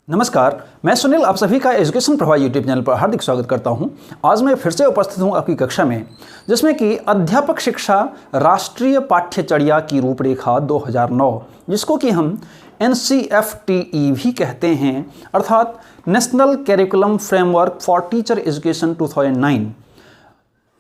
नमस्कार, मैं सुनील आप सभी का एजुकेशन प्रवाह यूट्यूब चैनल पर हार्दिक स्वागत करता हूं। आज मैं फिर से उपस्थित हूं आपकी कक्षा में, जिसमें कि अध्यापक शिक्षा राष्ट्रीय पाठ्यचर्या की रूपरेखा 2009, जिसको कि हम NCFTE भी कहते हैं, अर्थात national curriculum framework for teacher education 2009।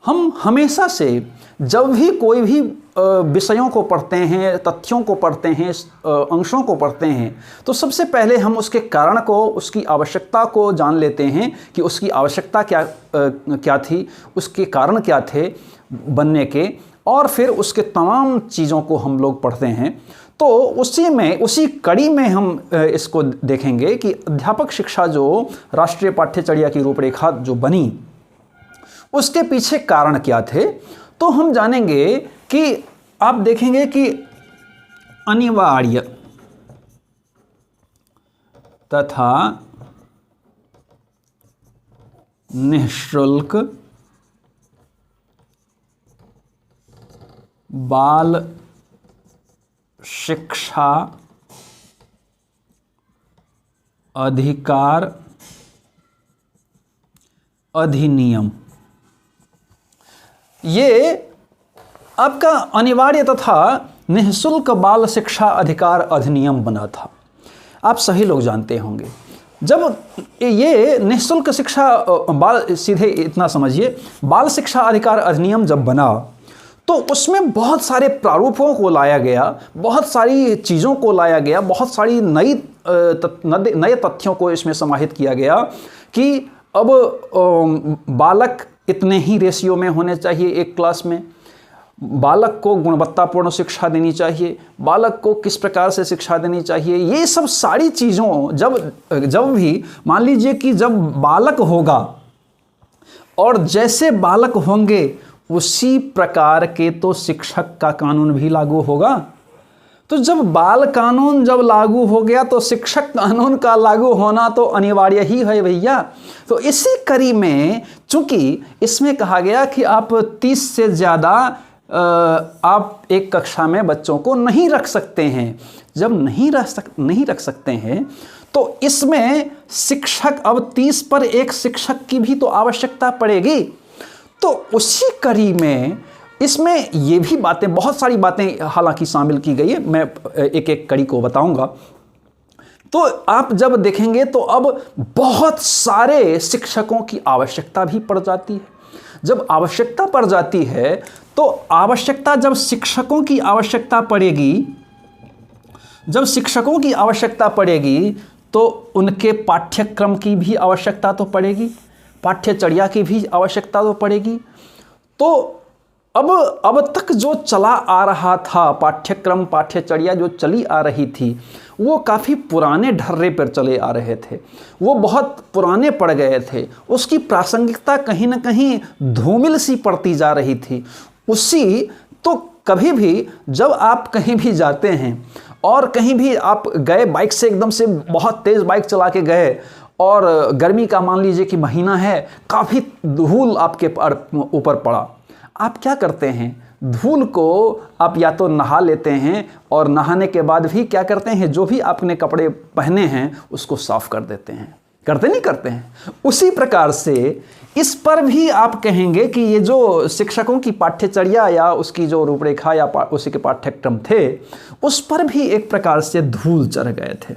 हम हमेशा से जब भी कोई भी विषयों को पढ़ते हैं, तथ्यों को पढ़ते हैं, अंशों को पढ़ते हैं, तो सबसे पहले हम उसके कारण को, उसकी आवश्यकता को जान लेते हैं कि उसकी आवश्यकता क्या थी, उसके कारण क्या थे बनने के, और फिर उसके तमाम चीज़ों को हम लोग पढ़ते हैं। तो उसी कड़ी में हम इसको देखेंगे कि अध्यापक शिक्षा जो राष्ट्रीय पाठ्यचर्या की रूपरेखा जो बनी, उसके पीछे कारण क्या थे। तो हम जानेंगे कि आप देखेंगे कि अनिवार्य तथा निःशुल्क बाल शिक्षा अधिकार अधिनियम, ये आपका अनिवार्य तथा निःशुल्क बाल शिक्षा अधिकार अधिनियम बना था। आप सभी लोग जानते होंगे, जब ये निःशुल्क शिक्षा सीधे इतना समझिए, बाल शिक्षा अधिकार अधिनियम जब बना तो उसमें बहुत सारे प्रारूपों को लाया गया, बहुत सारी चीज़ों को लाया गया, बहुत सारी नए तथ्यों को इसमें समाहित किया गया कि अब बालक इतने ही रेशियो में होने चाहिए एक क्लास में, बालक को गुणवत्तापूर्ण शिक्षा देनी चाहिए, बालक को किस प्रकार से शिक्षा देनी चाहिए। ये सब सारी चीज़ों जब भी मान लीजिए कि जब बालक होगा और जैसे बालक होंगे उसी प्रकार के तो शिक्षक का कानून भी लागू होगा। तो जब बाल कानून जब लागू हो गया तो शिक्षक कानून का लागू होना तो अनिवार्य ही है भैया। तो इसी कड़ी में चूंकि इसमें कहा गया कि आप 30 से ज़्यादा आप एक कक्षा में बच्चों को नहीं रख सकते हैं। जब नहीं रख सकते हैं तो इसमें शिक्षक, अब 30 पर एक शिक्षक की भी तो आवश्यकता पड़ेगी। तो उसी कड़ी में इसमें ये भी बातें, बहुत सारी बातें हालांकि शामिल की गई है, मैं एक एक कड़ी को बताऊंगा। तो आप जब देखेंगे तो अब बहुत सारे शिक्षकों की आवश्यकता भी पड़ जाती है। जब आवश्यकता पड़ जाती है तो जब शिक्षकों की आवश्यकता पड़ेगी तो उनके पाठ्यक्रम की भी आवश्यकता तो पड़ेगी, पाठ्यचर्या की भी आवश्यकता तो पड़ेगी। तो अब तक जो चला आ रहा था पाठ्यक्रम, पाठ्यचर्या जो चली आ रही थी, वो काफ़ी पुराने ढर्रे पर चले आ रहे थे, वो बहुत पुराने पड़ गए थे, उसकी प्रासंगिकता कहीं ना कहीं धूमिल सी पड़ती जा रही थी। तो कभी भी जब आप कहीं भी जाते हैं और कहीं भी आप गए, बाइक से एकदम से बहुत तेज़ बाइक चला के गए और गर्मी का मान लीजिए कि महीना है, काफ़ी धूल आपके ऊपर पड़ा, आप क्या करते हैं? धूल को आप या तो नहा लेते हैं और नहाने के बाद भी क्या करते हैं, जो भी आपने कपड़े पहने हैं उसको साफ कर देते हैं, नहीं करते हैं? उसी प्रकार से इस पर भी आप कहेंगे कि ये जो शिक्षकों की पाठ्यचर्या या उसकी जो रूपरेखा या उसी के पाठ्यक्रम थे, उस पर भी एक प्रकार से धूल चढ़ गए थे।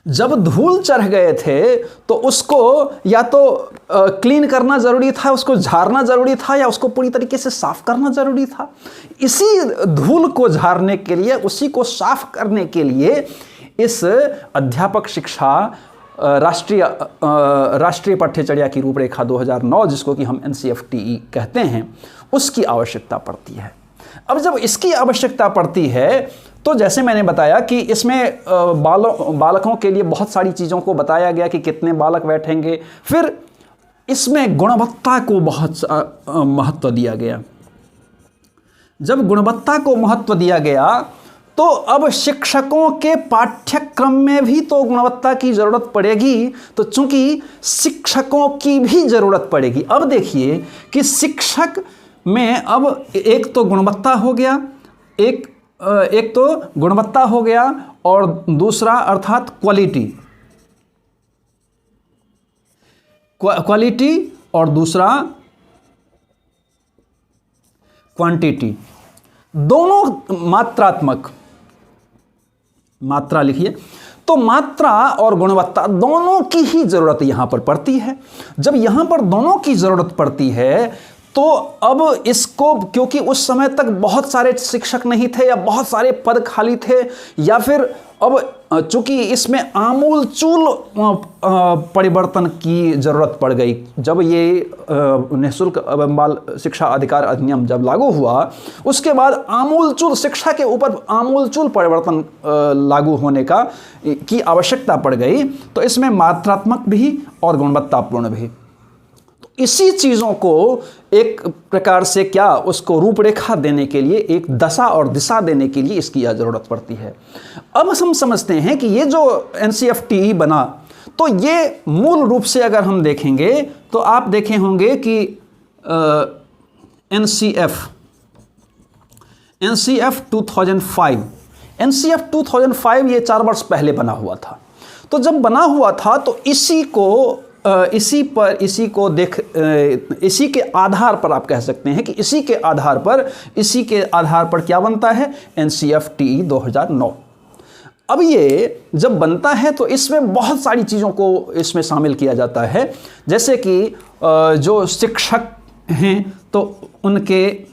जब धूल चढ़ गए थे तो उसको या तो क्लीन करना ज़रूरी था, उसको झाड़ना ज़रूरी था, या उसको पूरी तरीके से साफ़ करना ज़रूरी था। इसी धूल को झाड़ने के लिए, उसी को साफ़ करने के लिए इस अध्यापक शिक्षा राष्ट्रीय पाठ्यचर्या की रूपरेखा 2009, जिसको कि हम NCFTE कहते हैं, उसकी आवश्यकता पड़ती है। अब जब इसकी आवश्यकता पड़ती है तो जैसे मैंने बताया कि इसमें बालकों के लिए बहुत सारी चीज़ों को बताया गया कि कितने बालक बैठेंगे। फिर इसमें गुणवत्ता को बहुत महत्व दिया गया। जब गुणवत्ता को महत्व दिया गया तो अब शिक्षकों के पाठ्यक्रम में भी तो गुणवत्ता की ज़रूरत पड़ेगी। तो चूंकि शिक्षकों की भी ज़रूरत पड़ेगी, अब देखिए कि शिक्षक में अब एक तो गुणवत्ता हो गया, एक तो गुणवत्ता हो गया और दूसरा अर्थात क्वालिटी, क्वालिटी और दूसरा क्वांटिटी। दोनों मात्रात्मक, मात्रा लिखिए, तो मात्रा और गुणवत्ता दोनों की ही जरूरत यहां पर पड़ती है। जब यहां पर दोनों की जरूरत पड़ती है तो अब इसको, क्योंकि उस समय तक बहुत सारे शिक्षक नहीं थे या बहुत सारे पद खाली थे, या फिर अब चूंकि इसमें आमूलचूल परिवर्तन की जरूरत पड़ गई। जब ये निःशुल्क एवं बाल शिक्षा अधिकार अधिनियम जब लागू हुआ, उसके बाद आमूलचूल शिक्षा के ऊपर आमूलचूल परिवर्तन लागू होने की आवश्यकता पड़ गई। तो इसमें मात्रात्मक भी और गुणवत्तापूर्ण भी, इसी चीज़ों को एक प्रकार से क्या उसको रूपरेखा देने के लिए, एक दशा और दिशा देने के लिए इसकी यह जरूरत पड़ती है। अब हम समझते हैं कि ये जो NCFT बना, तो ये मूल रूप से अगर हम देखेंगे तो आप देखे होंगे कि NCF 2005 ये 4 वर्ष पहले बना हुआ था। तो जब बना हुआ था तो इसी के आधार पर आप कह सकते हैं कि इसी के आधार पर क्या बनता है, NCFT 2009। अब ये जब बनता है तो इसमें बहुत सारी चीज़ों को इसमें शामिल किया जाता है, जैसे कि जो शिक्षक हैं तो उनके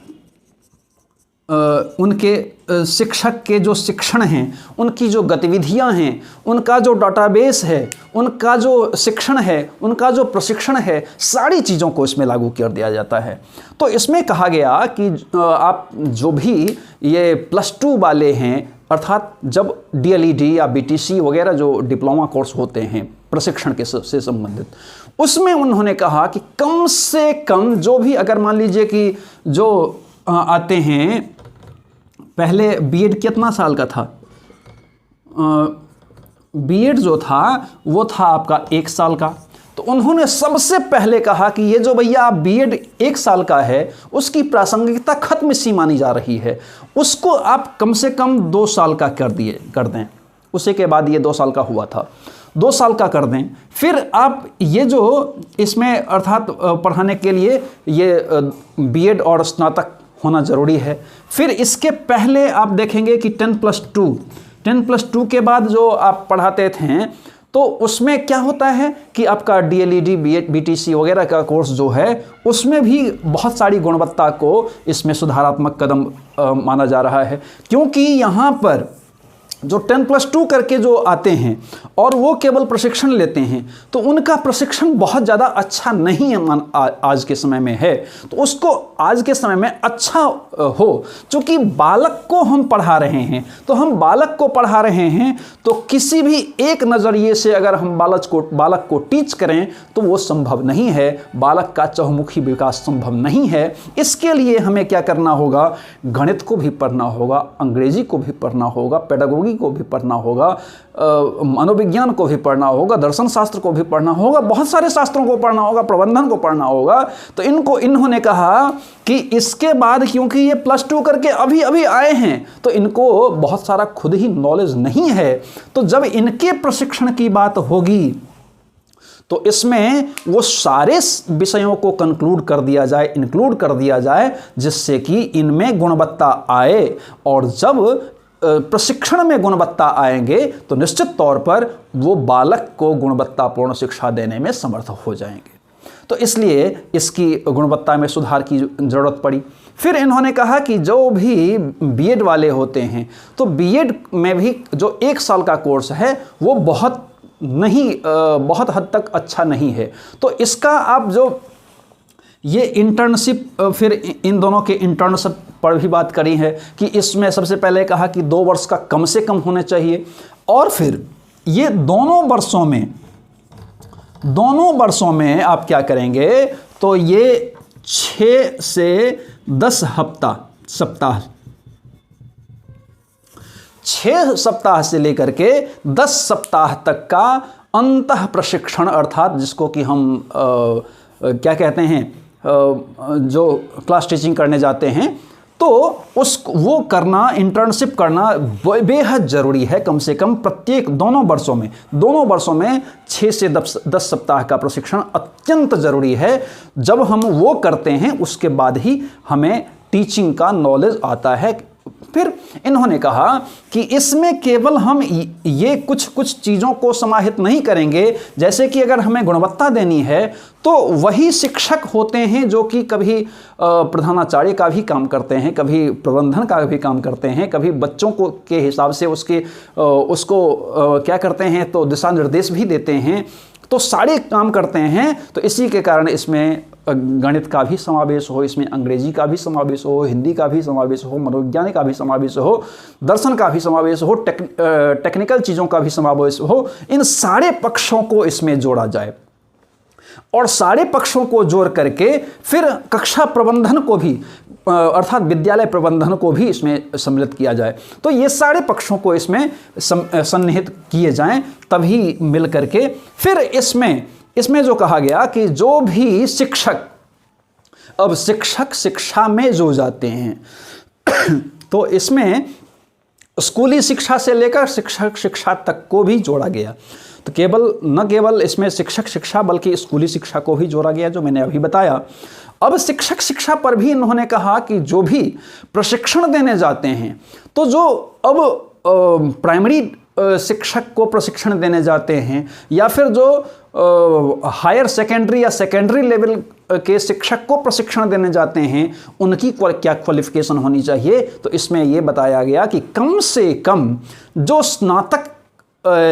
शिक्षक के जो शिक्षण हैं, उनकी जो गतिविधियां हैं, उनका जो डाटाबेस है, उनका जो शिक्षण है, उनका जो प्रशिक्षण है, सारी चीज़ों को इसमें लागू कर दिया जाता है। तो इसमें कहा गया कि आप जो भी ये +2 वाले हैं, अर्थात जब DLED या BTC वगैरह जो डिप्लोमा कोर्स होते हैं प्रशिक्षण के से संबंधित, उसमें उन्होंने कहा कि कम से कम जो भी, अगर मान लीजिए कि जो आते हैं, पहले BEd कितना साल का था, BEd जो था वो था आपका 1 साल का। तो उन्होंने सबसे पहले कहा कि ये जो भैया आप BEd 1 साल का है, उसकी प्रासंगिकता खत्म सी मानी जा रही है, उसको आप कम से कम 2 साल का कर दें। उसी के बाद ये 2 साल का हुआ था, 2 साल का कर दें। फिर आप ये जो इसमें अर्थात पढ़ाने के लिए ये BEd और स्नातक होना ज़रूरी है। फिर इसके पहले आप देखेंगे कि 10+2 के बाद जो आप पढ़ाते थे, तो उसमें क्या होता है कि आपका DLED BTC वगैरह का कोर्स जो है, उसमें भी बहुत सारी गुणवत्ता को इसमें सुधारात्मक कदम माना जा रहा है। क्योंकि यहाँ पर जो 10+2 करके जो आते हैं और वो केवल प्रशिक्षण लेते हैं, तो उनका प्रशिक्षण बहुत ज़्यादा अच्छा नहीं है आज के समय में है। तो उसको आज के समय में अच्छा हो, चूँकि बालक को हम पढ़ा रहे हैं, तो हम बालक को पढ़ा रहे हैं, तो किसी भी एक नज़रिए से अगर हम बालक को टीच करें तो वो संभव नहीं है, बालक का चहुमुखी विकास संभव नहीं है। इसके लिए हमें क्या करना होगा, गणित को भी पढ़ना होगा, अंग्रेजी को भी पढ़ना होगा, पेडागोगी को भी पढ़ना होगा, मनोविज्ञान को भी पढ़ना होगा, दर्शन शास्त्र को भी पढ़ना होगा, बहुत सारे शास्त्रों को पढ़ना होगा, प्रबंधन को पढ़ना होगा। तो इन्होंने कहा कि इसके बाद, क्योंकि ये +2 करके अभी अभी आए हैं, तो इनको बहुत सारा खुद ही नॉलेज नहीं है। तो जब इनके प्रशिक्षण की बात होगी तो इसमें वो सारे विषयों को इंक्लूड कर दिया जाए, जिससे कि इनमें गुणवत्ता आए। और जब प्रशिक्षण में गुणवत्ता आएंगे तो निश्चित तौर पर वो बालक को गुणवत्तापूर्ण शिक्षा देने में समर्थ हो जाएंगे। तो इसलिए इसकी गुणवत्ता में सुधार की ज़रूरत पड़ी। फिर इन्होंने कहा कि जो भी BEd वाले होते हैं, तो BEd में भी जो 1 साल का कोर्स है वो बहुत हद तक अच्छा नहीं है। तो इसका आप जो ये इंटर्नशिप, फिर इन दोनों के इंटर्नशिप पर भी बात करी है कि इसमें सबसे पहले कहा कि 2 वर्ष का कम से कम होने चाहिए, और फिर ये दोनों वर्षों में आप क्या करेंगे, तो ये 6 से 10 सप्ताह 6 सप्ताह से लेकर के 10 सप्ताह तक का अंतः प्रशिक्षण, अर्थात जिसको कि हम क्या कहते हैं, जो क्लास टीचिंग करने जाते हैं, तो वो करना, इंटर्नशिप करना बेहद ज़रूरी है। कम से कम प्रत्येक दोनों वर्षों में 6 से 10 सप्ताह का प्रशिक्षण अत्यंत ज़रूरी है। जब हम वो करते हैं उसके बाद ही हमें टीचिंग का नॉलेज आता है। फिर इन्होंने कहा कि इसमें केवल हम ये कुछ चीज़ों को समाहित नहीं करेंगे, जैसे कि अगर हमें गुणवत्ता देनी है तो वही शिक्षक होते हैं जो कि कभी प्रधानाचार्य का भी काम करते हैं, कभी प्रबंधन का भी काम करते हैं, कभी बच्चों को के हिसाब से उसको क्या करते हैं तो दिशा निर्देश भी देते हैं, तो सारे काम करते हैं। तो इसी के कारण इसमें गणित का भी समावेश हो, इसमें अंग्रेजी का भी समावेश हो, हिंदी का भी समावेश हो, मनोविज्ञान का भी समावेश हो, दर्शन का भी समावेश हो, टेक्निकल चीज़ों का भी समावेश हो। इन सारे पक्षों को इसमें जोड़ा जाए और सारे पक्षों को जोड़ करके फिर कक्षा प्रबंधन को भी अर्थात विद्यालय प्रबंधन को भी इसमें सम्मिलित किया जाए। तो ये सारे पक्षों को इसमें सन्निहित किए जाएं, तभी मिल करके फिर इसमें जो कहा गया कि जो भी शिक्षक, अब शिक्षक शिक्षा में जो जाते हैं तो इसमें स्कूली शिक्षा से लेकर शिक्षक शिक्षा तक को भी जोड़ा गया। तो न केवल इसमें शिक्षक शिक्षा बल्कि स्कूली शिक्षा को भी जोड़ा गया, जो मैंने अभी बताया। अब शिक्षक शिक्षा पर भी इन्होंने कहा कि जो भी प्रशिक्षण देने जाते हैं, तो जो अब प्राइमरी शिक्षक को प्रशिक्षण देने जाते हैं या फिर जो हायर सेकेंडरी या सेकेंडरी लेवल के शिक्षक को प्रशिक्षण देने जाते हैं, उनकी क्या क्वालिफिकेशन होनी चाहिए। तो इसमें यह बताया गया कि कम से कम जो स्नातक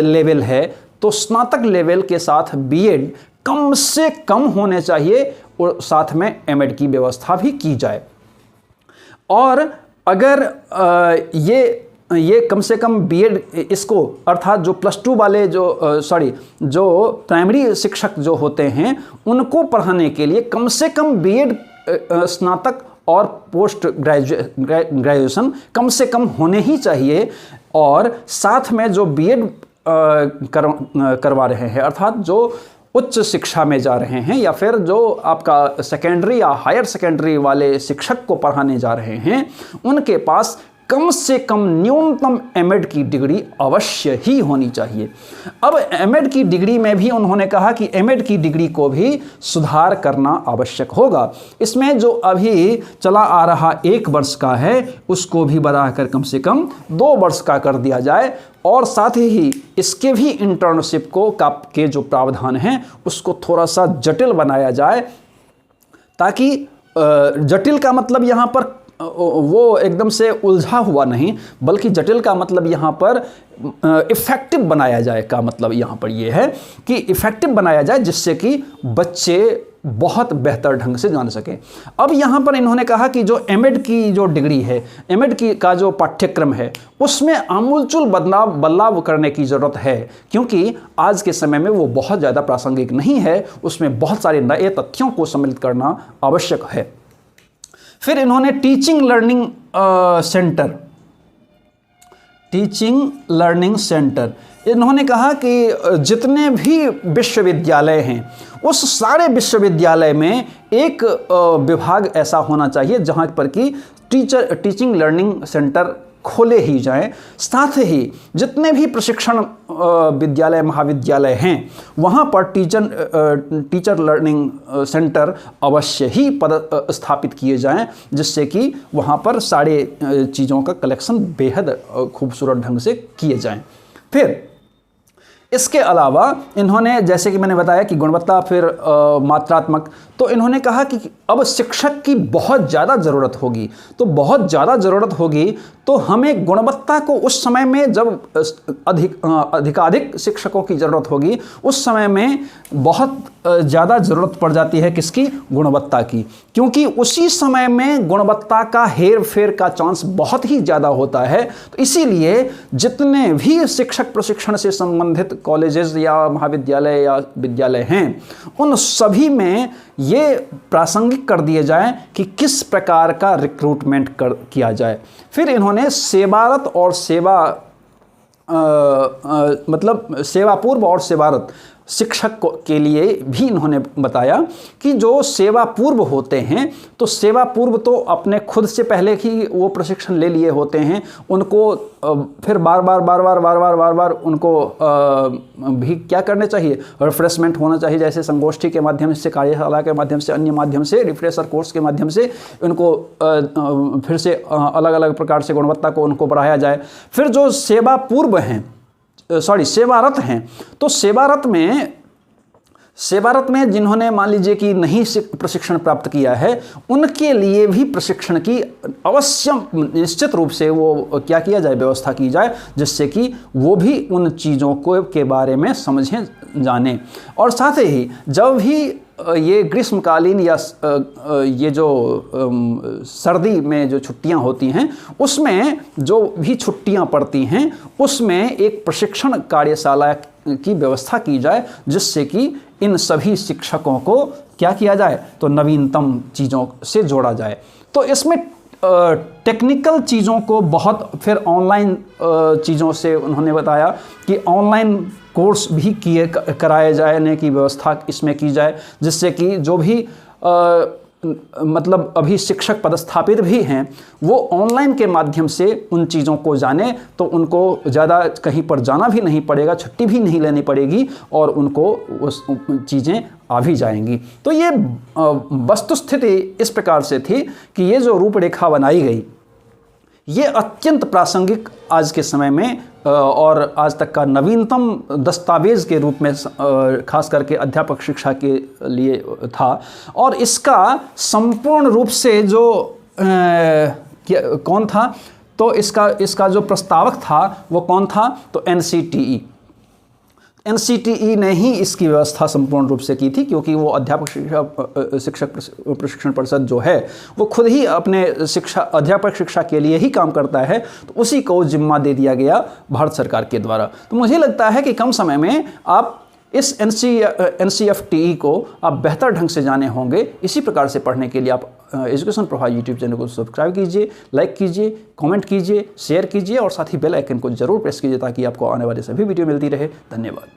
लेवल है, तो स्नातक लेवल के साथ बीएड कम से कम होने चाहिए और साथ में एमएड की व्यवस्था भी की जाए। और अगर ये कम से कम बीएड इसको अर्थात जो +2 वाले जो प्राइमरी शिक्षक जो होते हैं उनको पढ़ाने के लिए कम से कम बीएड स्नातक और पोस्ट ग्रेजुएशन कम से कम होने ही चाहिए। और साथ में जो बीएड करवा रहे हैं अर्थात जो उच्च शिक्षा में जा रहे हैं या फिर जो आपका सेकेंडरी या हायर सेकेंडरी वाले शिक्षक को पढ़ाने जा रहे हैं, उनके पास कम से कम न्यूनतम एमएड की डिग्री अवश्य ही होनी चाहिए। अब एमएड की डिग्री में भी उन्होंने कहा कि एमएड की डिग्री को भी सुधार करना आवश्यक होगा। इसमें जो अभी चला आ रहा 1 वर्ष का है उसको भी बढ़ाकर कम से कम 2 वर्ष का कर दिया जाए और साथ ही इसके भी इंटर्नशिप के जो प्रावधान हैं उसको थोड़ा सा जटिल बनाया जाए, ताकि जटिल का मतलब यहाँ पर वो एकदम से उलझा हुआ नहीं, बल्कि जटिल का मतलब यहाँ पर इफ़ेक्टिव बनाया जाए का मतलब यहाँ पर ये है कि इफ़ेक्टिव बनाया जाए जिससे कि बच्चे बहुत बेहतर ढंग से जान सकें। अब यहाँ पर इन्होंने कहा कि जो एमएड की जो डिग्री है, एमएड का जो पाठ्यक्रम है उसमें आमूलचूल बदलाव करने की ज़रूरत है, क्योंकि आज के समय में वो बहुत ज़्यादा प्रासंगिक नहीं है, उसमें बहुत सारे नए तथ्यों को सम्मिलित करना आवश्यक है। फिर इन्होंने टीचिंग लर्निंग सेंटर इन्होंने कहा कि जितने भी विश्वविद्यालय हैं उस सारे विश्वविद्यालय में एक विभाग ऐसा होना चाहिए जहां पर कि टीचिंग लर्निंग सेंटर खोले ही जाएं। साथ ही जितने भी प्रशिक्षण विद्यालय महाविद्यालय हैं वहाँ पर टीचर लर्निंग सेंटर अवश्य ही स्थापित किए जाएं, जिससे कि वहाँ पर सारे चीज़ों का कलेक्शन बेहद खूबसूरत ढंग से किए जाएं। फिर इसके अलावा इन्होंने, जैसे कि मैंने बताया कि गुणवत्ता फिर मात्रात्मक, तो इन्होंने कहा कि अब शिक्षक की बहुत ज़्यादा ज़रूरत होगी। तो बहुत ज़्यादा ज़रूरत होगी तो हमें गुणवत्ता को उस समय में जब अधिकाधिक शिक्षकों की ज़रूरत होगी उस समय में बहुत ज़्यादा ज़रूरत पड़ जाती है किसकी? गुणवत्ता की, क्योंकि उसी समय में गुणवत्ता का हेर फेर का चांस बहुत ही ज़्यादा होता है। तो इसीलिए जितने भी शिक्षक प्रशिक्षण से संबंधित कॉलेजेस या महाविद्यालय या विद्यालय हैं उन सभी में ये प्रासंगिक कर दिए जाएं कि किस प्रकार का रिक्रूटमेंट किया जाए। फिर इन्होंने सेवारत और मतलब सेवा पूर्व और सेवारत शिक्षक के लिए भी इन्होंने बताया कि जो सेवा पूर्व होते हैं, तो सेवा पूर्व तो अपने खुद से पहले ही वो प्रशिक्षण ले लिए होते हैं, उनको फिर बार बार उनको भी क्या करने चाहिए, रिफ्रेशमेंट होना चाहिए, जैसे संगोष्ठी के माध्यम से, कार्यशाला के माध्यम से, अन्य माध्यम से, रिफ्रेशर कोर्स के माध्यम से उनको फिर से अलग अलग प्रकार से गुणवत्ता को उनको बढ़ाया जाए। फिर जो सेवा पूर्व हैं, सेवारत हैं, तो सेवारत में जिन्होंने मान लीजिए कि नहीं प्रशिक्षण प्राप्त किया है, उनके लिए भी प्रशिक्षण की अवश्य निश्चित रूप से वो क्या किया जाए, व्यवस्था की जाए, जिससे कि वो भी उन चीज़ों को के बारे में समझें, जानें। और साथ ही जब भी ये ग्रीष्मकालीन या ये जो सर्दी में जो छुट्टियां होती हैं, उसमें जो भी छुट्टियां पड़ती हैं, उसमें एक प्रशिक्षण कार्यशाला की व्यवस्था की जाए, जिससे कि इन सभी शिक्षकों को क्या किया जाए, तो नवीनतम चीज़ों से जोड़ा जाए। तो इसमें टेक्निकल चीज़ों को बहुत फिर ऑनलाइन चीज़ों से उन्होंने बताया कि ऑनलाइन कोर्स भी कराए जाने की व्यवस्था इसमें की जाए, जिससे कि जो भी मतलब अभी शिक्षक पदस्थापित भी हैं, वो ऑनलाइन के माध्यम से उन चीज़ों को जाने, तो उनको ज़्यादा कहीं पर जाना भी नहीं पड़ेगा, छुट्टी भी नहीं लेनी पड़ेगी, और उनको उस चीज़ें आ भी जाएंगी। तो ये वस्तुस्थिति इस प्रकार से थी कि ये जो रूपरेखा बनाई गई, ये अत्यंत प्रासंगिक आज के समय में और आज तक का नवीनतम दस्तावेज़ के रूप में खास करके अध्यापक शिक्षा के लिए था। और इसका संपूर्ण रूप से जो कौन था, तो इसका जो प्रस्तावक था वो कौन था, तो एनसीटीई ने ही इसकी व्यवस्था संपूर्ण रूप से की थी, क्योंकि वो अध्यापक शिक्षक प्रशिक्षण परिषद जो है वो खुद ही अपने अध्यापक शिक्षा के लिए ही काम करता है, तो उसी को जिम्मा दे दिया गया भारत सरकार के द्वारा। तो मुझे लगता है कि कम समय में आप इस NCFTE को आप बेहतर ढंग से जाने होंगे। इसी प्रकार से पढ़ने के लिए आप एजुकेशन प्रभाव यूट्यूब चैनल को सब्सक्राइब कीजिए, लाइक कीजिए, कमेंट कीजिए, शेयर कीजिए, और साथ ही बेल आइकन को जरूर प्रेस कीजिए, ताकि आपको आने वाले सभी वीडियो मिलती रहे। धन्यवाद।